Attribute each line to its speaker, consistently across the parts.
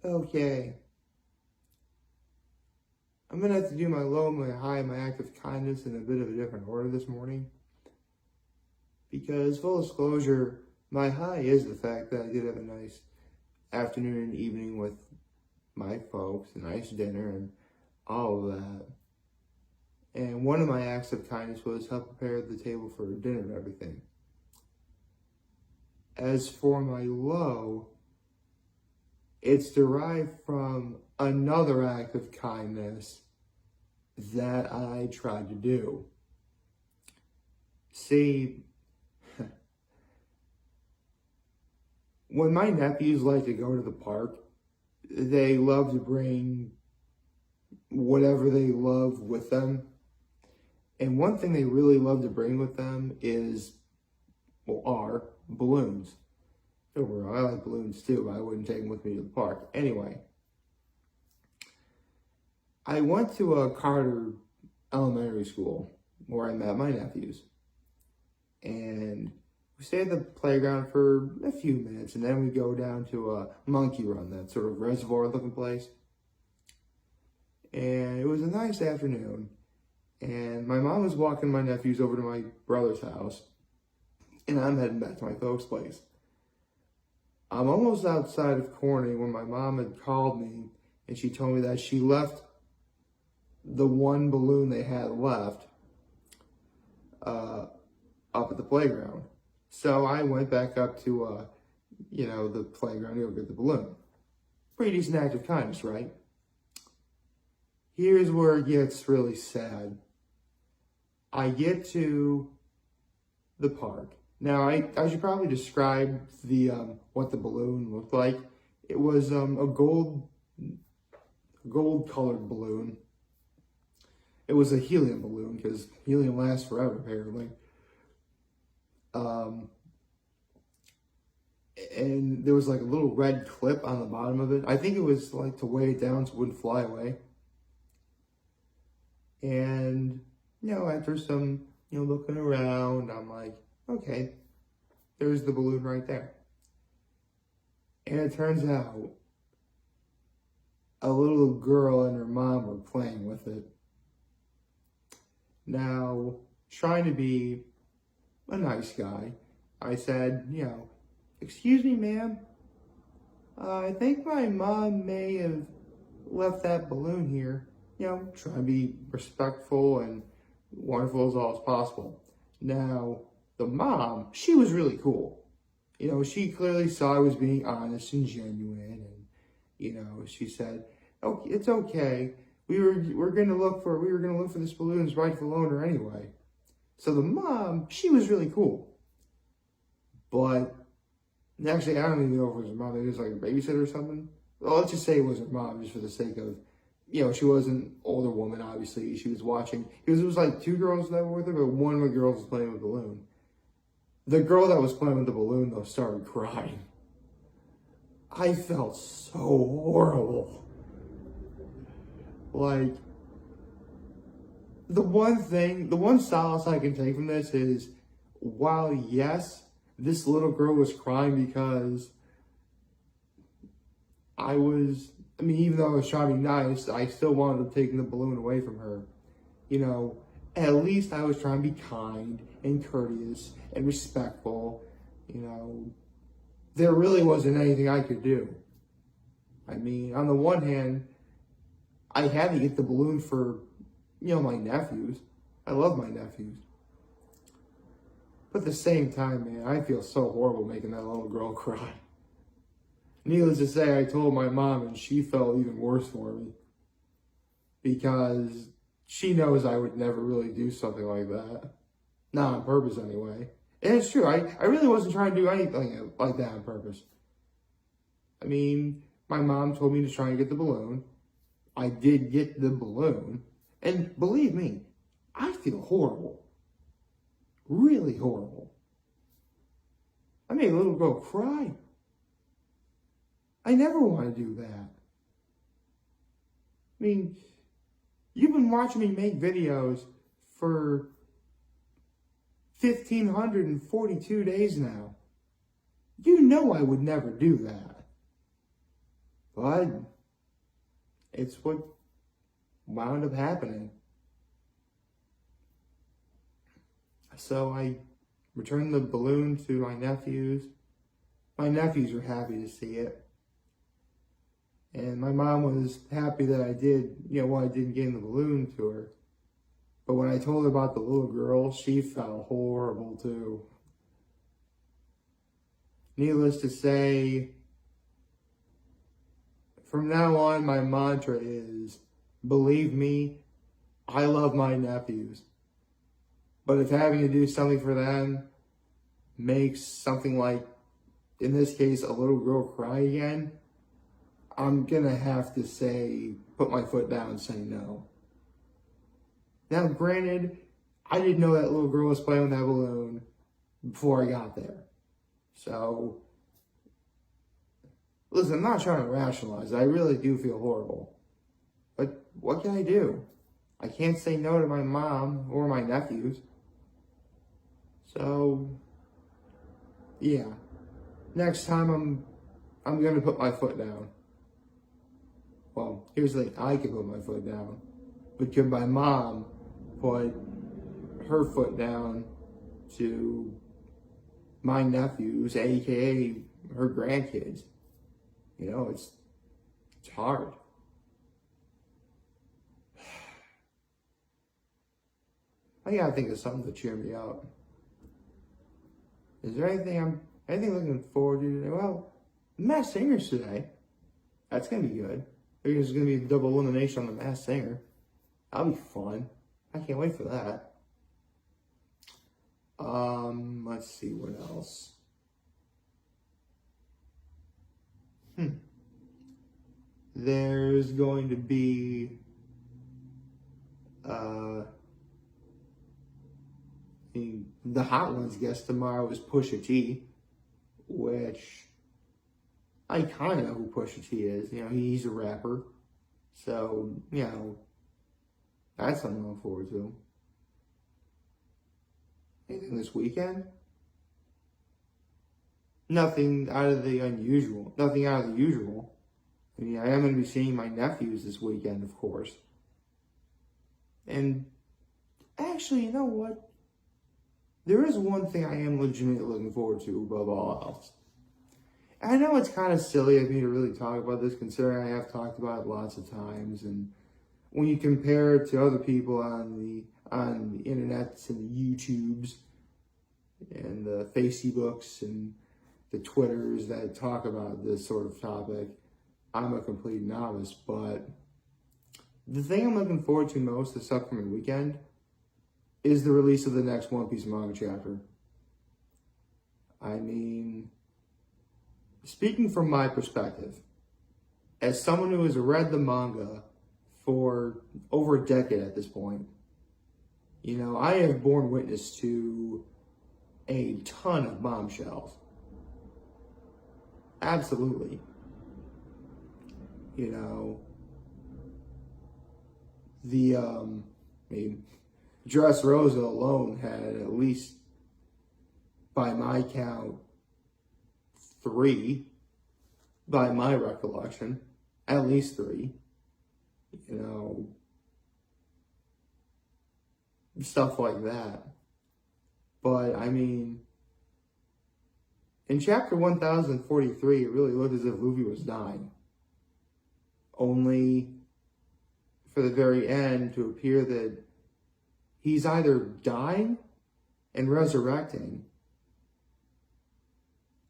Speaker 1: Okay. I'm gonna have to do my low, my high, my act of kindness in a bit of a different order this morning. Because, full disclosure, my high is the fact that I did have a nice afternoon and evening with my folks, a nice dinner, and all of that. And one of my acts of kindness was help prepare the table for dinner and everything. As for my low, it's derived from another act of kindness that I tried to do. See, when my nephews like to go to the park, they love to bring whatever they love with them. And one thing they really love to bring with them are balloons. Overall, I like balloons too, but I wouldn't take them with me to the park. Anyway, I went to a Carter elementary school where I met my nephews. And we stayed at the playground for a few minutes, and then we go down to a monkey run, that sort of reservoir looking place. And it was a nice afternoon. And my mom was walking my nephews over to my brother's house, and I'm heading back to my folks' place. I'm almost outside of Corning when my mom had called me, and she told me that she left the one balloon they had left up at the playground. So I went back up to, the playground to go get the balloon. Pretty decent act of kindness, right? Here's where it gets really sad. I get to the park. Now, I should probably describe what the balloon looked like. It was a gold-colored balloon. It was a helium balloon because helium lasts forever, apparently. And there was like a little red clip on the bottom of it. I think it was like to weigh it down so it wouldn't fly away. And, after some, looking around, I'm like, okay, there's the balloon right there. And it turns out a little girl and her mom were playing with it. Now, trying to be a nice guy, I said, excuse me, ma'am, I think my mom may have left that balloon here. Try to be respectful and wonderful as possible. Now, the mom, she was really cool. She clearly saw I was being honest and genuine, and she said, "Oh, it's okay. We were gonna look for this balloon's rightful owner anyway." So the mom, she was really cool. But actually, I don't even know if it was her mom. Maybe it was like a babysitter or something. Well, let's just say it was her mom, just for the sake of, she was an older woman, obviously. She was watching. It was like two girls that were with her, but one of the girls was playing with the balloon. The girl that was playing with the balloon, though, started crying. I felt so horrible. Like, the one solace I can take from this is, while yes, this little girl was crying because even though I was trying to be nice, I still wanted to take the balloon away from her. At least I was trying to be kind and courteous and respectful. There really wasn't anything I could do. On the one hand, I had to get the balloon for, my nephews. I love my nephews. But at the same time, man, I feel so horrible making that little girl cry. Needless to say, I told my mom, and she felt even worse for me. Because she knows I would never really do something like that. Not on purpose, anyway. And it's true, I really wasn't trying to do anything like that on purpose. My mom told me to try and get the balloon. I did get the balloon. And believe me, I feel horrible. Really horrible. I made a little girl cry. I never want to do that. You've been watching me make videos for 1,542 days now. You know I would never do that. But it's what wound up happening. So I returned the balloon to my nephews. My nephews were happy to see it. And my mom was happy that I did, I didn't give the balloon to her. But when I told her about the little girl, she felt horrible too. Needless to say, from now on, my mantra is, believe me, I love my nephews. But if having to do something for them makes something like, in this case, a little girl cry again, I'm gonna have to say, put my foot down and say no. Now, granted, I didn't know that little girl was playing with that balloon before I got there. So, listen, I'm not trying to rationalize it. I really do feel horrible. But what can I do? I can't say no to my mom or my nephews. So, yeah. Next time I'm gonna put my foot down. Well, here's the thing, I can put my foot down. But could my mom put her foot down to my nephews, aka her grandkids? It's hard. I gotta think of something to cheer me up. Is there anything looking forward to today? Well, Masked Singer's today. That's gonna be good. There's gonna be a double elimination on the Masked Singer. That'll be fun. I can't wait for that. Let's see what else. There's going to be the Hot Ones guest tomorrow is Pusha T, which I kind of know who Pusha T is. He's a rapper. So, that's something to look forward to. Anything this weekend? Nothing out of the unusual. Nothing out of the usual. I am going to be seeing my nephews this weekend, of course. And actually, you know what? There is one thing I am legitimately looking forward to above all else. I know it's kind of silly of me to really talk about this, considering I have talked about it lots of times. And when you compare it to other people on the internets and the YouTubes and the Facebooks and the Twitters that talk about this sort of topic, I'm a complete novice. But the thing I'm looking forward to most this upcoming weekend is the release of the next One Piece manga chapter. Speaking from my perspective, as someone who has read the manga for over a decade at this point, I have borne witness to a ton of bombshells. Absolutely. Dressrosa alone had at least, by my count, 3, by my recollection, at least 3, stuff like that. But, in chapter 1043, it really looked as if Luffy was dying. Only for the very end to appear that he's either dying and resurrecting,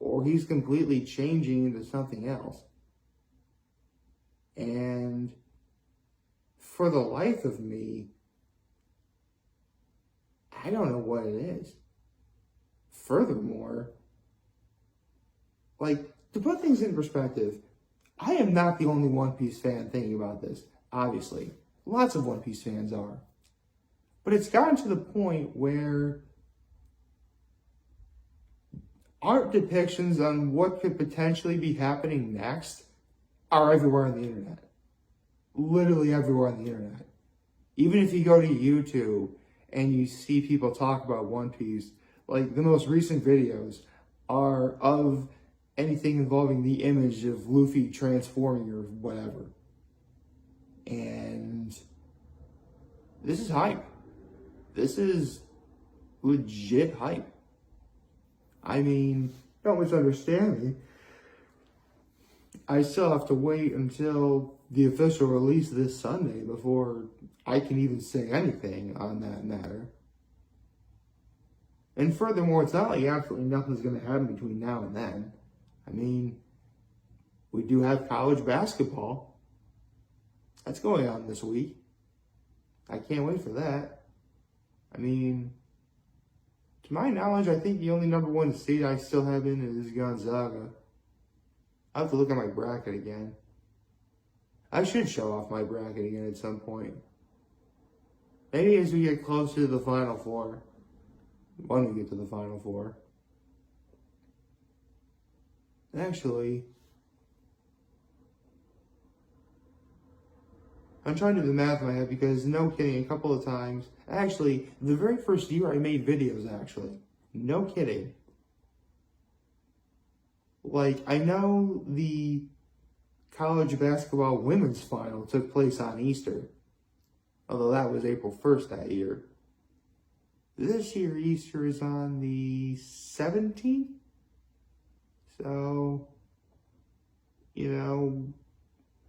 Speaker 1: or he's completely changing into something else. And for the life of me, I don't know what it is. Furthermore, to put things in perspective, I am not the only One Piece fan thinking about this, obviously. Lots of One Piece fans are. But it's gotten to the point where art depictions on what could potentially be happening next are everywhere on the internet. Literally everywhere on the internet. Even if you go to YouTube and you see people talk about One Piece, the most recent videos are of anything involving the image of Luffy transforming or whatever. And this is hype. This is legit hype. I mean, don't misunderstand me. I still have to wait until the official release this Sunday before I can even say anything on that matter. And furthermore, it's not like absolutely nothing's going to happen between now and then. I mean, we do have college basketball. That's going on this week. I can't wait for that. I mean, to my knowledge, I think the only number one seed I still have in is Gonzaga. I have to look at my bracket again. I should show off my bracket again at some point. Maybe as we get closer to the Final Four. When we get to the Final Four. Actually, I'm trying to do the math in my head because, no kidding, a couple of times. Actually, the very first year I made videos, actually. No kidding. Like, I know the college basketball women's final took place on Easter. Although that was April 1st that year. This year, Easter is on the 17th. So,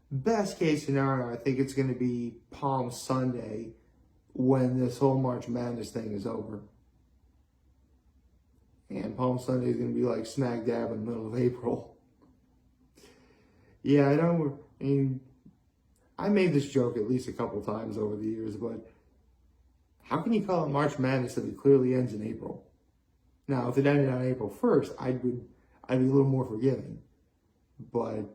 Speaker 1: best case scenario, I think it's going to be Palm Sunday when this whole March Madness thing is over. And Palm Sunday is going to be like smack dab in the middle of April. Yeah, I made this joke at least a couple times over the years, but how can you call it March Madness if it clearly ends in April? Now, if it ended on April 1st, I'd be a little more forgiving. But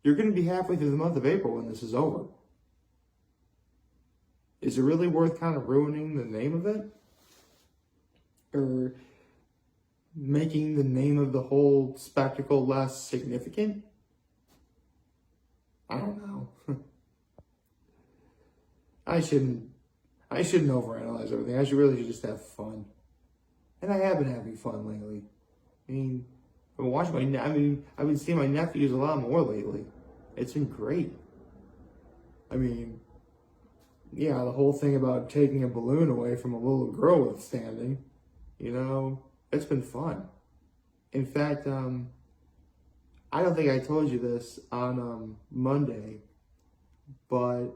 Speaker 1: you're going to be halfway through the month of April when this is over. Is it really worth kind of ruining the name of it? Or making the name of the whole spectacle less significant? I don't know. I shouldn't overanalyze everything. I should just have fun. And I have been having fun lately. I mean, I've been seeing my nephews a lot more lately. It's been great. I mean, yeah, the whole thing about taking a balloon away from a little girl withstanding, it's been fun. In fact, I don't think I told you this on Monday, but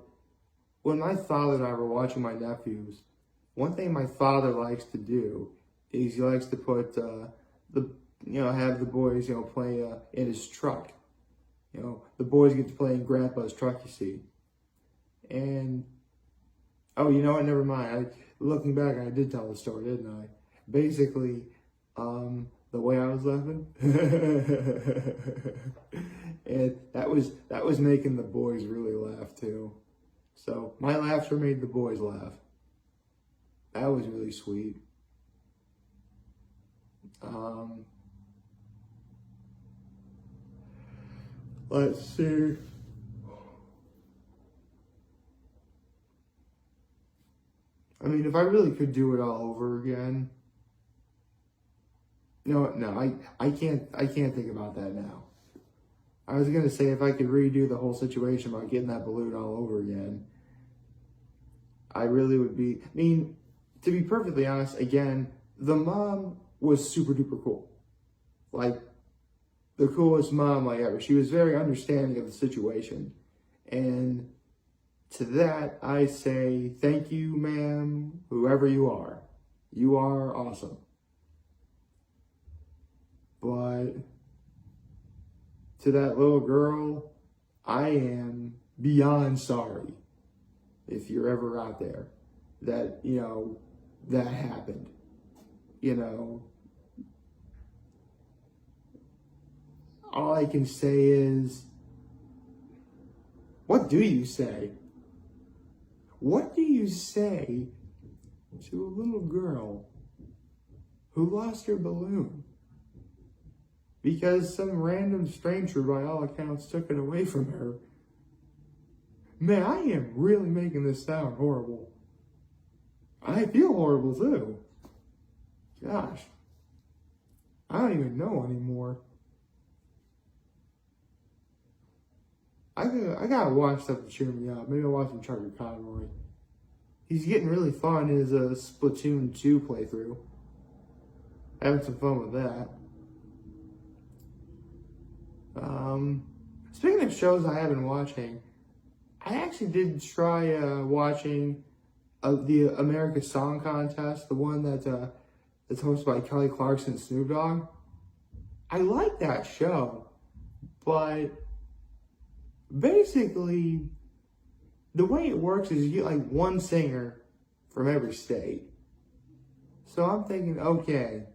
Speaker 1: when my father and I were watching my nephews, one thing my father likes to do is he likes to put have the boys, play in his truck. The boys get to play in Grandpa's truck, you see. And, never mind. Looking back, I did tell the story, didn't I? Basically, the way I was laughing, and that was making the boys really laugh too. So my laughter made the boys laugh. That was really sweet. Let's see. I mean, if I really could do it all over again. No, I can't think about that now. I was gonna say if I could redo the whole situation about getting that balloon all over again, I really would be. I mean, to be perfectly honest, again, the mom was super duper cool. Like, the coolest mom ever. She was very understanding of the situation. And to that, I say, thank you, ma'am, whoever you are. You are awesome. But to that little girl, I am beyond sorry if you're ever out there that, that happened. All I can say is, what do you say? What do you say to a little girl who lost her balloon because some random stranger, by all accounts, took it away from her? Man, I am really making this sound horrible. I feel horrible too. Gosh. I don't even know anymore. I gotta watch stuff to cheer me up. Maybe I'll watch some Charlie Conroy. He's getting really fun in his Splatoon 2 playthrough. Having some fun with that. Speaking of shows I have been watching, I actually did try watching the America Song Contest, the one that's hosted by Kelly Clarkson and Snoop Dogg. I like that show, but basically, the way it works is you get like one singer from every state. So I'm thinking, okay,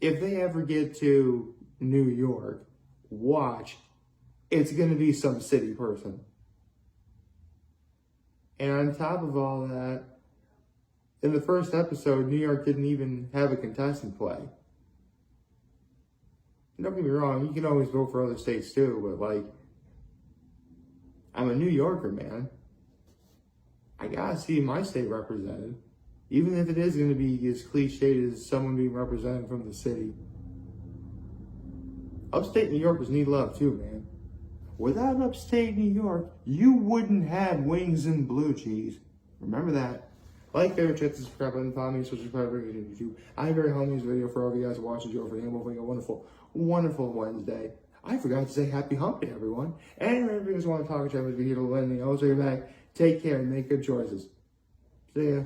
Speaker 1: if they ever get to New York, watch, it's going to be some city person. And on top of all that, in the first episode, New York didn't even have a contestant play. Don't get me wrong, you can always vote for other states too, but like, I'm a New Yorker, man. I gotta see my state represented. Even if it is gonna be as cliched as someone being represented from the city. Upstate New Yorkers need love too, man. Without upstate New York, you wouldn't have wings and blue cheese. Remember that. Like, favorite, check, subscribe button, follow me, subscribe to YouTube. I'm very homie this video for all of you guys watching Joe for a wonderful, wonderful Wednesday. I forgot to say happy hump day, everyone. And if you guys want to talk to me, be here to lend me. Also, you're back. Take care and make good choices. See ya.